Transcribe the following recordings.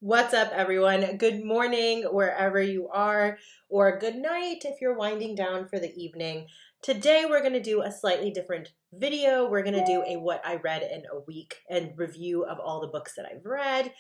What's up, everyone? Good morning, wherever you are, or good night if you're winding down for the evening. Today, we're going to do a slightly different video. We're going to do a what I read in a week and review of all the books that I've read.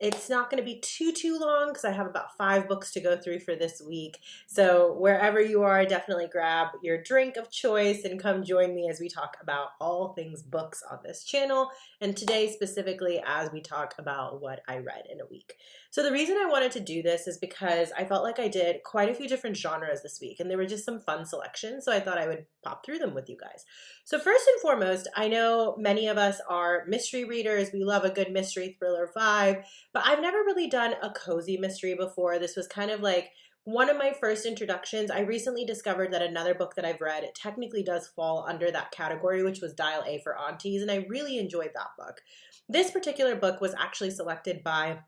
It's not going to be too long because I have about 5 books to go through for this week. So wherever you are, definitely grab your drink of choice and come join me as we talk about all things books on this channel. And today specifically as we talk about what I read in a week. So the reason I wanted to do this is because I felt like I did quite a few different genres this week and there were just some fun selections. So I thought I would pop through them with you guys. So first and foremost, I know many of us are mystery readers. We love a good mystery thriller vibe, but I've never really done a cozy mystery before. This was kind of like one of my first introductions. I recently discovered that another book that I've read, it technically does fall under that category, which was Dial A for Aunties, and I really enjoyed that book. This particular book was actually selected by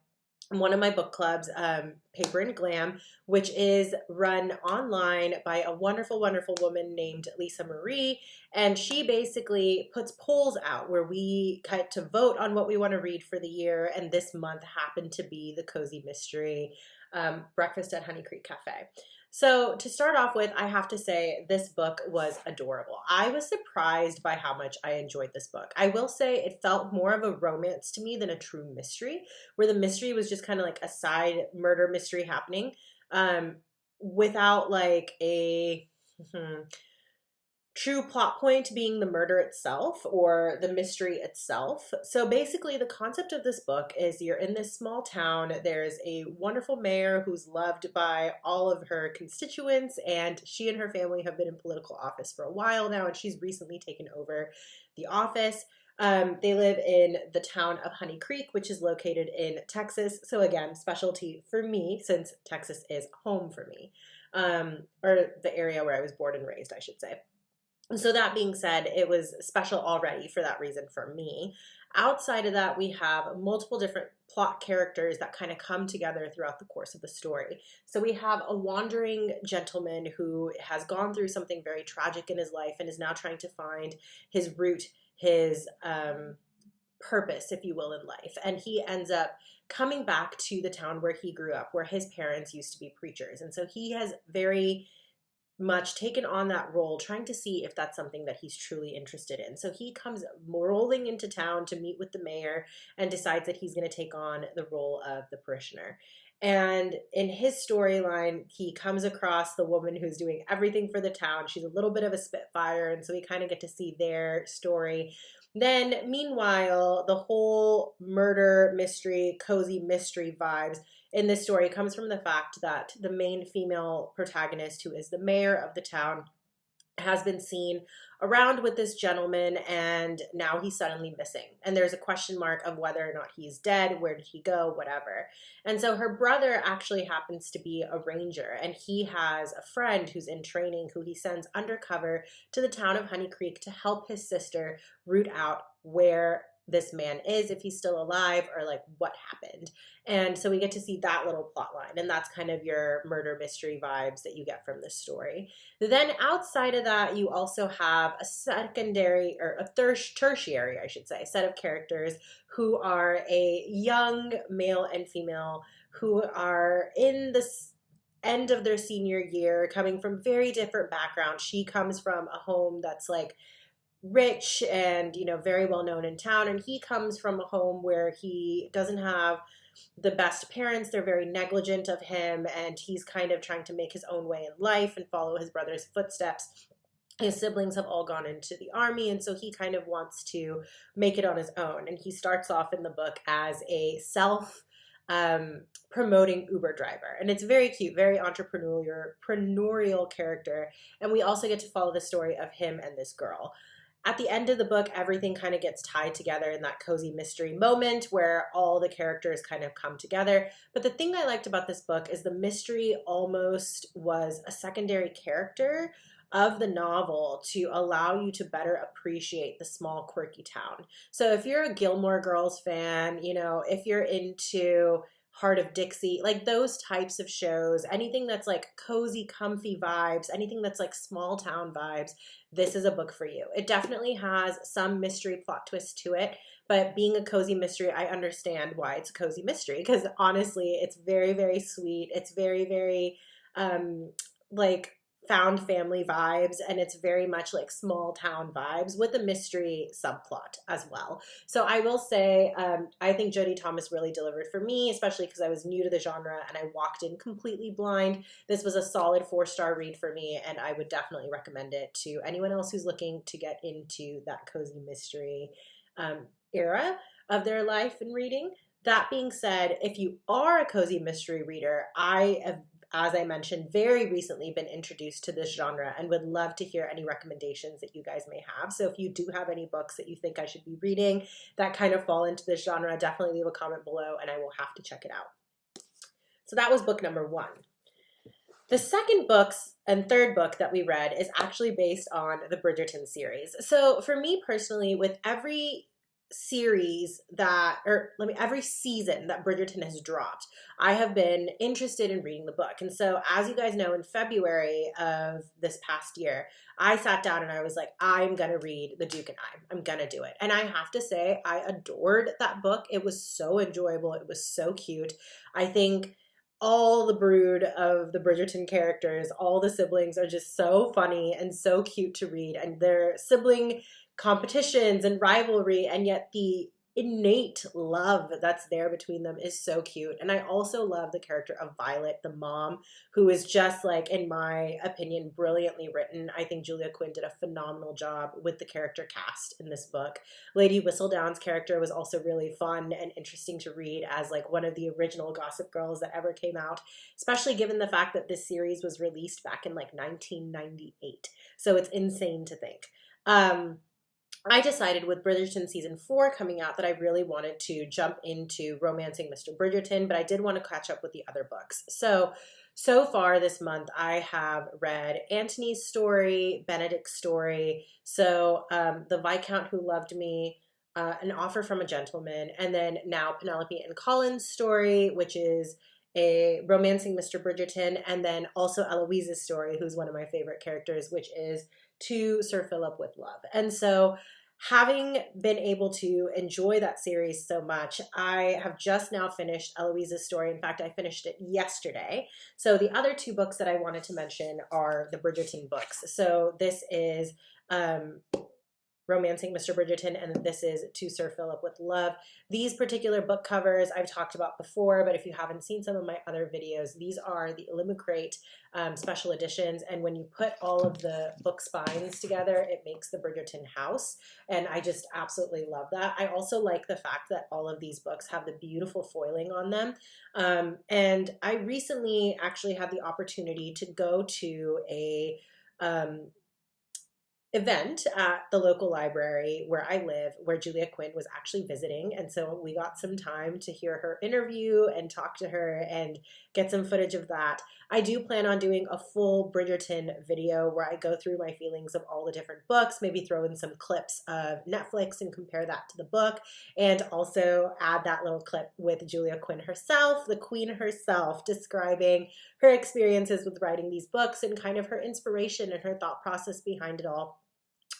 one of my book clubs, Paper and Glam, which is run online by a wonderful, wonderful woman named Lisa Marie. And she basically puts polls out where we get to vote on what we want to read for the year. And this month happened to be the Cozy Mystery Breakfast at Honey Creek Cafe. So to start off with, I have to say this book was adorable. I was surprised by how much I enjoyed this book. I will say it felt more of a romance to me than a true mystery, where the mystery was just kind of like a side murder mystery happening without like a true plot point being the murder itself or the mystery itself. So basically, the concept of this book is you're in this small town. There's a wonderful mayor who's loved by all of her constituents, and she and her family have been in political office for a while now, and she's recently taken over the office. They live in the town of Honey Creek, which is located in Texas. So again, specialty for me since Texas is home for me, or the area where I was born and raised, I should say. So that being said, it was special already for that reason for me. Outside of that, we have multiple different plot characters that kind of come together throughout the course of the story. So we have a wandering gentleman who has gone through something very tragic in his life and is now trying to find his root, his purpose, if you will, in life. And he ends up coming back to the town where he grew up, where his parents used to be preachers. And so he has very much taken on that role, trying to see if that's something that he's truly interested in. So he comes rolling into town to meet with the mayor and decides that he's going to take on the role of the parishioner. And in his storyline, he comes across the woman who's doing everything for the town. She's a little bit of a spitfire, and so we kind of get to see their story. Then, meanwhile, the whole murder mystery, cozy mystery vibes in this story comes from the fact that the main female protagonist, who is the mayor of the town, has been seen around with this gentleman, and now he's suddenly missing. And there's a question mark of whether or not he's dead, where did he go, whatever. And so her brother actually happens to be a ranger, and he has a friend who's in training who he sends undercover to the town of Honey Creek to help his sister root out where this man is, if he's still alive, or like what happened. And so we get to see that little plot line, and that's kind of your murder mystery vibes that you get from this story. Then outside of that, you also have a secondary, or a tertiary, I should say, set of characters who are a young male and female who are in this end of their senior year, coming from very different backgrounds. She comes from a home that's like rich and, you know, very well known in town, and he comes from a home where he doesn't have the best parents. They're very negligent of him, and he's kind of trying to make his own way in life and follow his brother's footsteps. His siblings have all gone into the army, and so he kind of wants to make it on his own. And he starts off in the book as a promoting Uber driver, and it's very cute, very entrepreneurial character. And we also get to follow the story of him and this girl. At the end of the book, everything kind of gets tied together in that cozy mystery moment where all the characters kind of come together. But the thing I liked about this book is the mystery almost was a secondary character of the novel to allow you to better appreciate the small, quirky town. So if you're a Gilmore Girls fan, you know, if you're into Heart of Dixie, like those types of shows, anything that's like cozy, comfy vibes, anything that's like small town vibes, this is a book for you. It definitely has some mystery plot twist to it, but being a cozy mystery, I understand why it's a cozy mystery, because honestly, it's very, very sweet. It's very, very like found family vibes, and it's very much like small town vibes with a mystery subplot as well. So I will say, I think Jodie Thomas really delivered for me, especially because I was new to the genre and I walked in completely blind. This was a solid 4-star read for me, and I would definitely recommend it to anyone else who's looking to get into that cozy mystery era of their life and reading. That being said, if you are a cozy mystery reader, I have, as I mentioned, very recently been introduced to this genre and would love to hear any recommendations that you guys may have. So if you do have any books that you think I should be reading that kind of fall into this genre, definitely leave a comment below and I will have to check it out. So that was book number 1. The second books and third book that we read is actually based on the Bridgerton series. So for me personally, with every every season that Bridgerton has dropped, I have been interested in reading the book. And so, as you guys know, in February of this past year, I sat down and I was like, I'm gonna read The Duke and I'm gonna do it. And I have to say, I adored that book. It was so enjoyable. It was so cute. I think all the brood of the Bridgerton characters, all the siblings are just so funny and so cute to read, and their sibling competitions and rivalry, and yet the innate love that's there between them is so cute. And I also love the character of Violet, the mom, who is just like, in my opinion, brilliantly written. I think Julia Quinn did a phenomenal job with the character cast in this book. Lady Whistledown's character was also really fun and interesting to read as like one of the original Gossip Girls that ever came out, especially given the fact that this series was released back in like 1998. So it's insane to think. I decided with Bridgerton season 4 coming out that I really wanted to jump into Romancing Mr. Bridgerton, but I did want to catch up with the other books. So far this month, I have read Antony's story, Benedict's story, The Viscount Who Loved Me, An Offer from a Gentleman, and then now Penelope and Colin's story, which is a Romancing Mr. Bridgerton, and then also Eloise's story, who's one of my favorite characters, which is To Sir Philip with Love. And so, having been able to enjoy that series so much, I have just now finished Eloise's story. In fact, I finished it yesterday. So the other 2 books that I wanted to mention are the Bridgerton books. So this is Romancing Mr. Bridgerton, and this is To Sir Philip with Love. These particular book covers I've talked about before, but if you haven't seen some of my other videos, these are the Illumicrate special editions, and when you put all of the book spines together, it makes the Bridgerton house, and I just absolutely love that. I also like the fact that all of these books have the beautiful foiling on them, and I recently actually had the opportunity to go to a event at the local library where I live, where Julia Quinn was actually visiting. And so we got some time to hear her interview and talk to her and get some footage of that. I do plan on doing a full Bridgerton video where I go through my feelings of all the different books, maybe throw in some clips of Netflix and compare that to the book, and also add that little clip with Julia Quinn herself, the queen herself, describing her experiences with writing these books and kind of her inspiration and her thought process behind it all.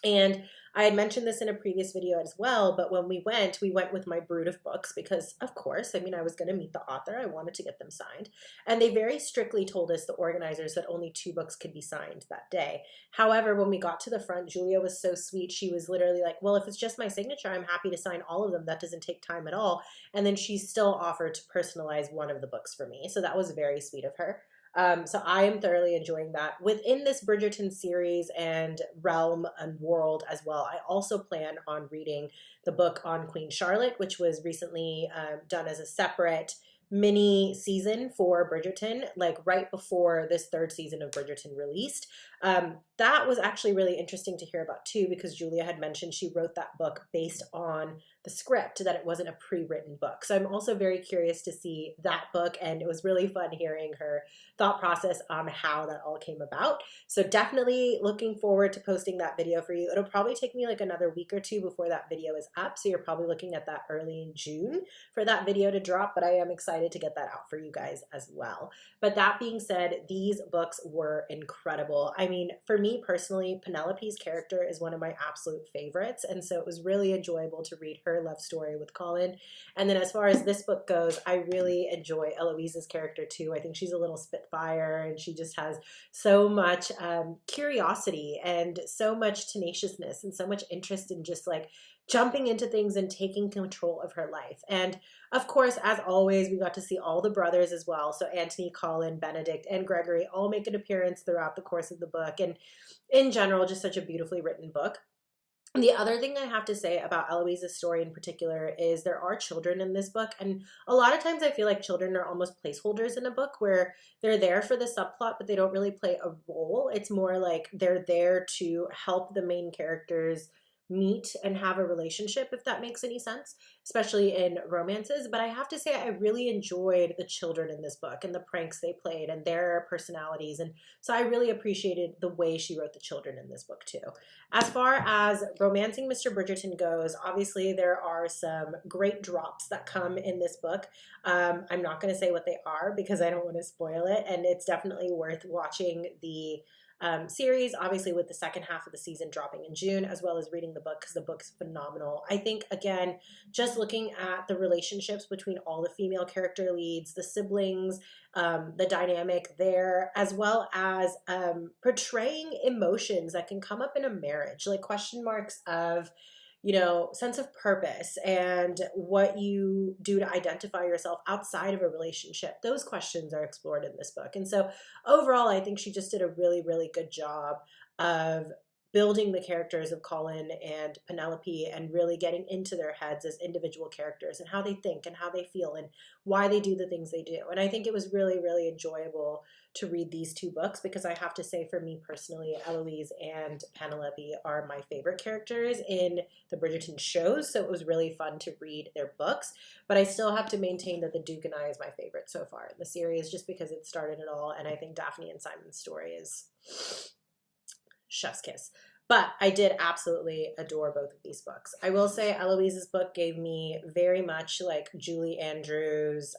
And I had mentioned this in a previous video as well, but when we went with my brood of books because, of course, I mean, I was going to meet the author. I wanted to get them signed. And they very strictly told us, the organizers, that only 2 books could be signed that day. However, when we got to the front, Julia was so sweet. She was literally like, well, if it's just my signature, I'm happy to sign all of them. That doesn't take time at all. And then she still offered to personalize one of the books for me. So that was very sweet of her. So I am thoroughly enjoying that. Within this Bridgerton series and realm and world as well, I also plan on reading the book on Queen Charlotte, which was recently done as a separate mini season for Bridgerton, like right before this 3rd season of Bridgerton released. That was actually really interesting to hear about too, because Julia had mentioned she wrote that book based on the script, that it wasn't a pre-written book. So I'm also very curious to see that book, and it was really fun hearing her thought process on how that all came about. So definitely looking forward to posting that video for you. It'll probably take me like another week or 2 before that video is up, so you're probably looking at that early in June for that video to drop, but I am excited to get that out for you guys as well. But that being said, these books were incredible. I mean, for me personally, Penelope's character is one of my absolute favorites, and so it was really enjoyable to read her her love story with Colin. And then as far as this book goes, I really enjoy Eloise's character too. I think she's a little spitfire, and she just has so much curiosity and so much tenaciousness and so much interest in just like jumping into things and taking control of her life. And of course, as always, we got to see all the brothers as well. So Anthony, Colin, Benedict, and Gregory all make an appearance throughout the course of the book. And in general, just such a beautifully written book. The other thing I have to say about Eloise's story in particular is there are children in this book. And a lot of times I feel like children are almost placeholders in a book where they're there for the subplot, but they don't really play a role. It's more like they're there to help the main characters meet and have a relationship, if that makes any sense, especially in romances. But I have to say, I really enjoyed the children in this book and the pranks they played and their personalities. And so I really appreciated the way she wrote the children in this book too. As far as Romancing Mr. Bridgerton goes, obviously there are some great drops that come in this book. I'm not going to say what they are because I don't want to spoil it. And it's definitely worth watching the series, obviously with the second half of the season dropping in June, as well as reading the book because the book's phenomenal. I think, again, just looking at the relationships between all the female character leads, the siblings, the dynamic there, as well as portraying emotions that can come up in a marriage, like question marks of, you know, sense of purpose and what you do to identify yourself outside of a relationship. Those questions are explored in this book. And so overall, I think she just did a really, really good job of building the characters of Colin and Penelope and really getting into their heads as individual characters and how they think and how they feel and why they do the things they do. And I think it was really, really enjoyable to read these two books because I have to say, for me personally, Eloise and Penelope are my favorite characters in the Bridgerton shows. So it was really fun to read their books. But I still have to maintain that The Duke and I is my favorite so far in the series just because it started it all. And I think Daphne and Simon's story is chef's kiss. But I did absolutely adore both of these books. I will say Eloise's book gave me very much like Julie Andrews'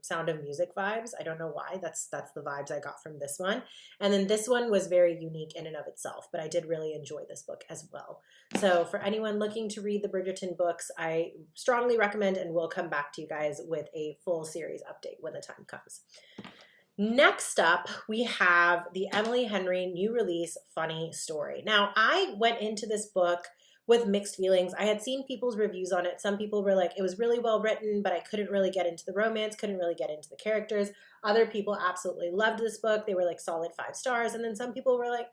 Sound of Music vibes. I don't know why. That's the vibes I got from this one. And then this one was very unique in and of itself, but I did really enjoy this book as well. So for anyone looking to read the Bridgerton books, I strongly recommend and will come back to you guys with a full series update when the time comes. Next up, we have the Emily Henry new release, Funny Story. Now, I went into this book with mixed feelings. I had seen people's reviews on it. Some people were like, it was really well written, but I couldn't really get into the romance, couldn't really get into the characters. Other people absolutely loved this book. They were like solid 5 stars. And then some people were like,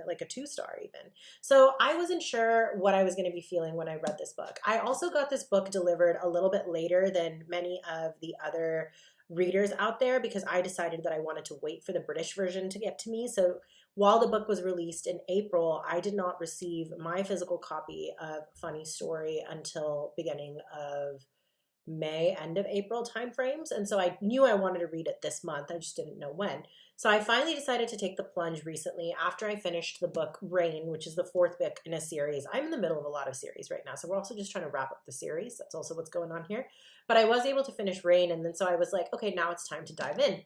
like a 2-star even. So I wasn't sure what I was going to be feeling when I read this book. I also got this book delivered a little bit later than many of the other readers out there because I decided that I wanted to wait for the British version to get to me. So while the book was released in April, I did not receive my physical copy of Funny Story until beginning of May, end of April timeframes. And so I knew I wanted to read it this month. I just didn't know when. So I finally decided to take the plunge recently after I finished the book Rain, which is the 4th book in a series. I'm in the middle of a lot of series right now. So we're also just trying to wrap up the series. That's also what's going on here. But I was able to finish Rain. And then so I was like, okay, now it's time to dive in.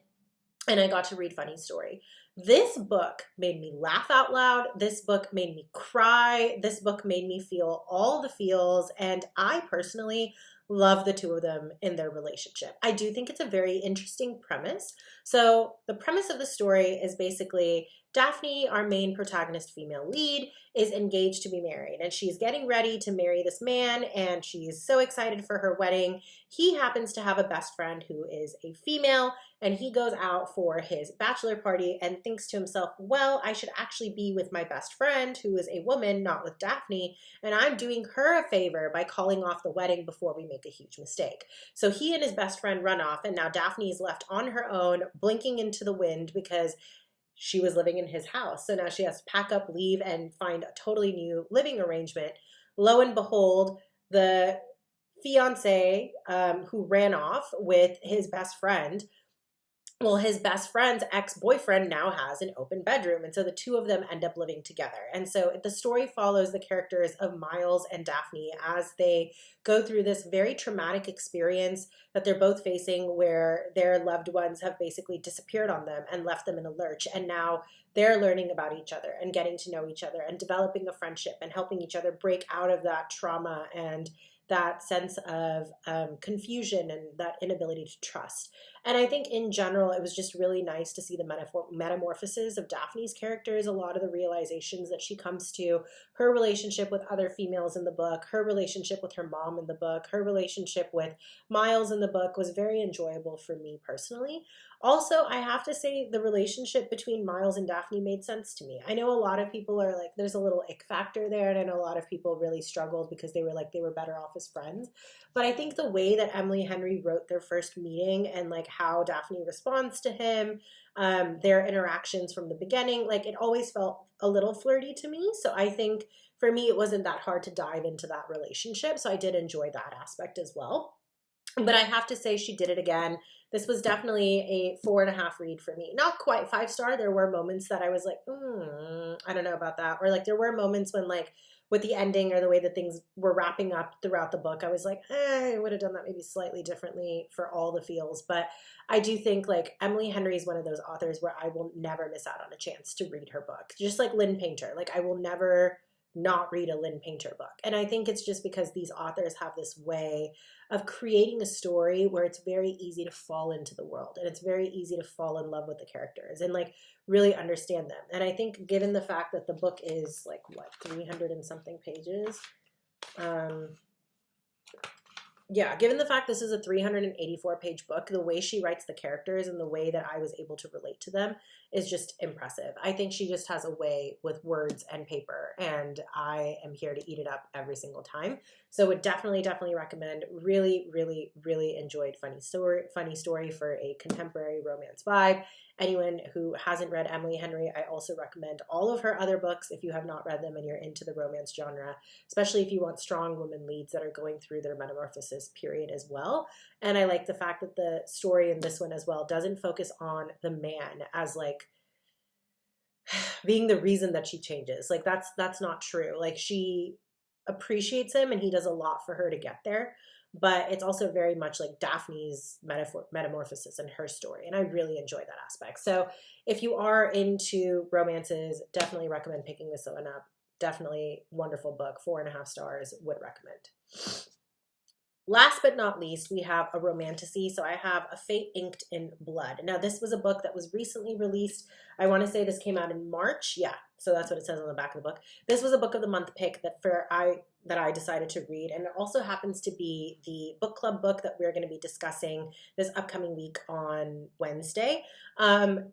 And I got to read Funny Story. This book made me laugh out loud. This book made me cry. This book made me feel all the feels. And I personally love the two of them in their relationship. I do think it's a very interesting premise. So the premise of the story is basically Daphne, our main protagonist female lead, is engaged to be married, and she's getting ready to marry this man, and she's so excited for her wedding. He happens to have a best friend who is a female, and he goes out for his bachelor party and thinks to himself, well, I should actually be with my best friend who is a woman, not with Daphne, and I'm doing her a favor by calling off the wedding before we make a huge mistake. So he and his best friend run off, and now Daphne is left on her own, blinking into the wind because she was living in his house. So now she has to pack up, leave, and find a totally new living arrangement. Lo and behold, the fiance who ran off with his best friend, well, his best friend's ex-boyfriend now has an open bedroom. And so the two of them end up living together. And so the story follows the characters of Miles and Daphne as they go through this very traumatic experience that they're both facing where their loved ones have basically disappeared on them and left them in a lurch. And now they're learning about each other and getting to know each other and developing a friendship and helping each other break out of that trauma and that sense of confusion and that inability to trust. And I think in general, it was just really nice to see the metamorphoses of Daphne's characters, a lot of the realizations that she comes to, her relationship with other females in the book, her relationship with her mom in the book, her relationship with Miles in the book was very enjoyable for me personally. Also, I have to say the relationship between Miles and Daphne made sense to me. I know a lot of people are like, there's a little ick factor there, and I know a lot of people really struggled because they were like, they were better off as friends. But I think the way that Emily Henry wrote their first meeting and like how Daphne responds to him, their interactions from the beginning, like it always felt a little flirty to me. So I think for me, it wasn't that hard to dive into that relationship. So I did enjoy that aspect as well. But I have to say, she did it again. This was definitely a 4.5 read for me. Not quite 5 star. There were moments that I was like, I don't know about that. Or like there were moments when like with the ending or the way that things were wrapping up throughout the book, I was like, I would have done that maybe slightly differently for all the feels. But I do think like Emily Henry is one of those authors where I will never miss out on a chance to read her book. Just like Lynn Painter. Like I will never not read a Lynn Painter book. And I think it's just because these authors have this way of creating a story where it's very easy to fall into the world and it's very easy to fall in love with the characters and like really understand them. And I think given the fact that the book is like what, 300 and something pages, yeah, given the fact this is a 384-page book, the way she writes the characters and the way that I was able to relate to them is just impressive. I think she just has a way with words and paper, and I am here to eat it up every single time. So would definitely, definitely recommend. Really, really, really enjoyed Funny Story for a contemporary romance vibe. Anyone who hasn't read Emily Henry, I also recommend all of her other books if you have not read them and you're into the romance genre, especially if you want strong women leads that are going through their metamorphosis period as well. And I like the fact that the story in this one as well doesn't focus on the man as like being the reason that she changes. Like that's not true. Like she appreciates him and he does a lot for her to get there. But it's also very much like Daphne's metamorphosis and her story. And I really enjoy that aspect. So if you are into romances, definitely recommend picking this one up. Definitely wonderful book, 4.5 stars, would recommend. Last but not least, we have a romantasy. So I have A Fate Inked in Blood. Now, this was a book that was recently released. I want to say this came out in March. Yeah, so that's what it says on the back of the book. This was a book of the month pick that I decided to read, and it also happens to be the book club book that we're going to be discussing this upcoming week on Wednesday.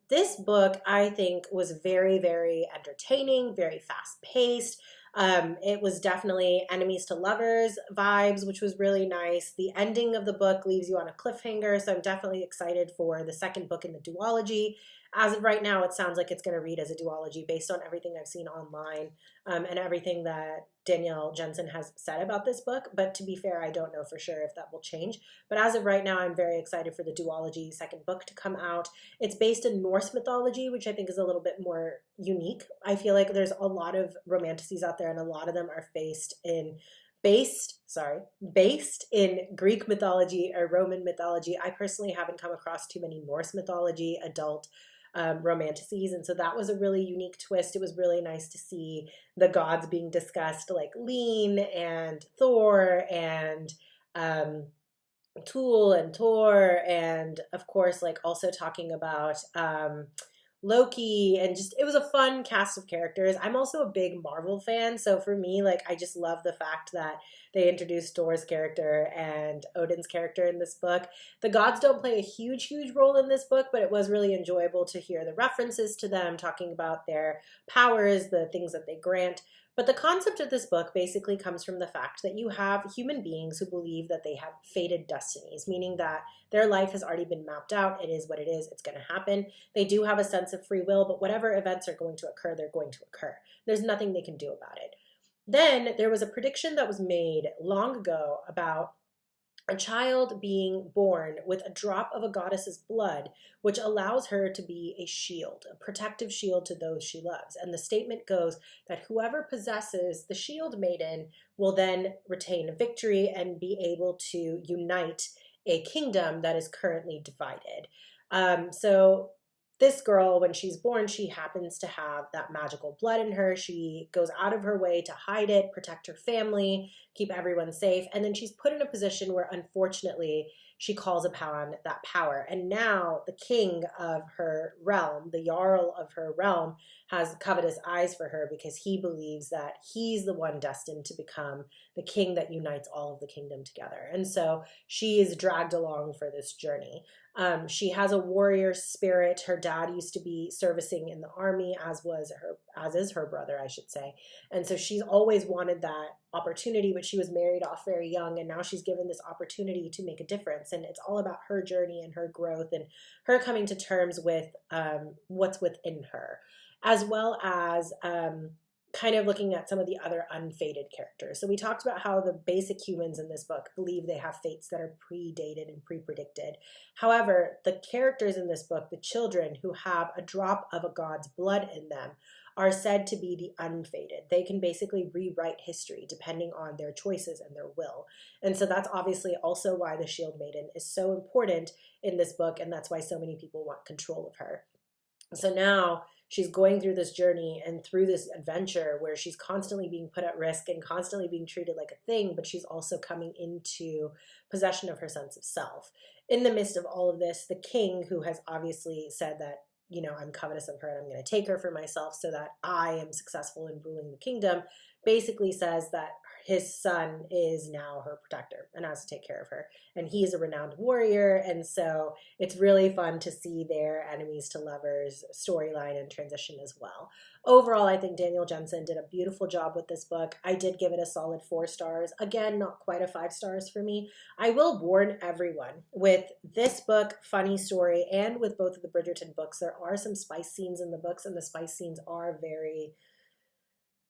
This book, I think, was very, very entertaining, very fast-paced. It was definitely enemies to lovers vibes, which was really nice. The ending of the book leaves you on a cliffhanger, so I'm definitely excited for the second book in the duology. As of right now, it sounds like it's going to read as a duology based on everything I've seen online and everything that Danielle Jensen has said about this book. But to be fair, I don't know for sure if that will change. But as of right now, I'm very excited for the duology second book to come out. It's based in Norse mythology, which I think is a little bit more unique. I feel like there's a lot of romantasies out there, and a lot of them are based in Greek mythology or Roman mythology. I personally haven't come across too many Norse mythology adult romantasies, and so that was a really unique twist. It was really nice to see the gods being discussed, like Lean and Thor and Tool and Thor, and of course like also talking about Loki, and just it was a fun cast of characters. I'm also a big Marvel fan, so for me, like I just love the fact that they introduced Thor's character and Odin's character in this book. The gods don't play a huge role in this book, but it was really enjoyable to hear the references to them, talking about their powers, the things that they grant. But the concept of this book basically comes from the fact that you have human beings who believe that they have fated destinies, meaning that their life has already been mapped out. It is what it is. It's going to happen. They do have a sense of free will, but whatever events are going to occur, they're going to occur. There's nothing they can do about it. Then there was a prediction that was made long ago about a child being born with a drop of a goddess's blood, which allows her to be a shield, a protective shield to those she loves. And the statement goes that whoever possesses the shield maiden will then retain victory and be able to unite a kingdom that is currently divided. So this girl, when she's born, she happens to have that magical blood in her. She goes out of her way to hide it, protect her family, keep everyone safe. And then she's put in a position where, unfortunately, she calls upon that power. And now the king of her realm, the Jarl of her realm, has covetous eyes for her because he believes that he's the one destined to become the king that unites all of the kingdom together. And so she is dragged along for this journey. She has a warrior spirit. Her dad used to be servicing in the army, as is her brother, I should say. And so she's always wanted that opportunity, but she was married off very young, and now she's given this opportunity to make a difference. And it's all about her journey and her growth and her coming to terms with what's within her, as well as kind of looking at some of the other unfated characters. So we talked about how the basic humans in this book believe they have fates that are predated and pre-predicted. However, the characters in this book, the children who have a drop of a god's blood in them, are said to be the unfated. They can basically rewrite history depending on their choices and their will. And so that's obviously also why the Shield Maiden is so important in this book, and that's why so many people want control of her. So now she's going through this journey and through this adventure where she's constantly being put at risk and constantly being treated like a thing, but she's also coming into possession of her sense of self. In the midst of all of this, the king, who has obviously said that, you know, I'm covetous of her and I'm going to take her for myself so that I am successful in ruling the kingdom, basically says that his son is now her protector and has to take care of her. And he is a renowned warrior. And so it's really fun to see their enemies to lovers storyline and transition as well. Overall, I think Daniel Jensen did a beautiful job with this book. I did give it a solid 4 stars. Again, not quite a 5 stars for me. I will warn everyone, with this book, funny story, and with both of the Bridgerton books, there are some spice scenes in the books, and the spice scenes are very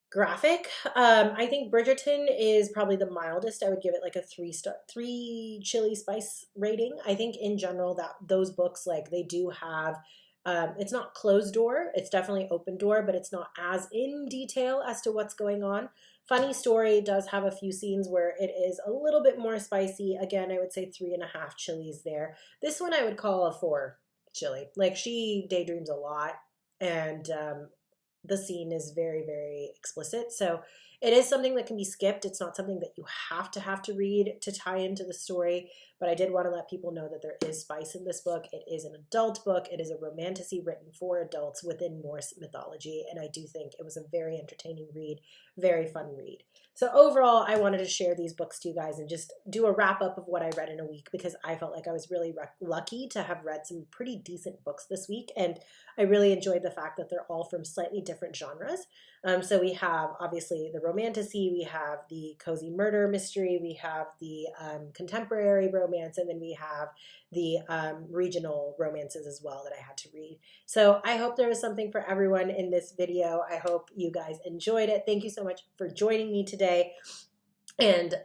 graphic. I think Bridgerton is probably the mildest. I would give it like a 3 chili spice rating. I think in general that those books, like, they do have, it's not closed door, it's definitely open door, but it's not as in detail as to what's going on. Funny Story does have a few scenes where it is a little bit more spicy. Again, I would say 3.5 chilies there. This one I would call a 4 chili. Like, she daydreams a lot, and the scene is very, very explicit. So it is something that can be skipped. It's not something that you have to read to tie into the story, but I did want to let people know that there is spice in this book. It is an adult book. It is a romantasy written for adults within Norse mythology, and I do think it was a very entertaining read, very fun read. So overall, I wanted to share these books to you guys and just do a wrap up of what I read in a week, because I felt like I was really lucky to have read some pretty decent books this week, and I really enjoyed the fact that they're all from slightly different genres. So we have obviously the romantasy, we have the cozy murder mystery, we have the contemporary romance, and then we have the regional romances as well that I had to read. So I hope there was something for everyone in this video. I hope you guys enjoyed it. Thank you so much for joining me today, and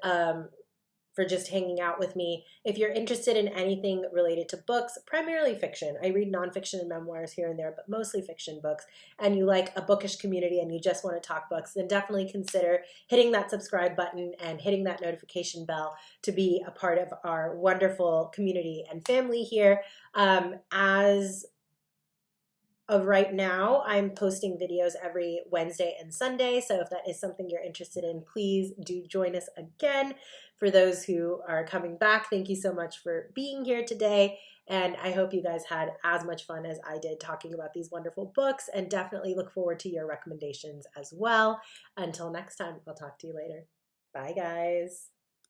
for just hanging out with me. If you're interested in anything related to books, primarily fiction, I read nonfiction and memoirs here and there, but mostly fiction books, and you like a bookish community and you just want to talk books, then definitely consider hitting that subscribe button and hitting that notification bell to be a part of our wonderful community and family here. As of right now, I'm posting videos every Wednesday and Sunday, so if that is something you're interested in, please do join us again. For those who are coming back, thank you so much for being here today, and I hope you guys had as much fun as I did talking about these wonderful books, and definitely look forward to your recommendations as well. Until next time, I'll talk to you later. Bye, guys.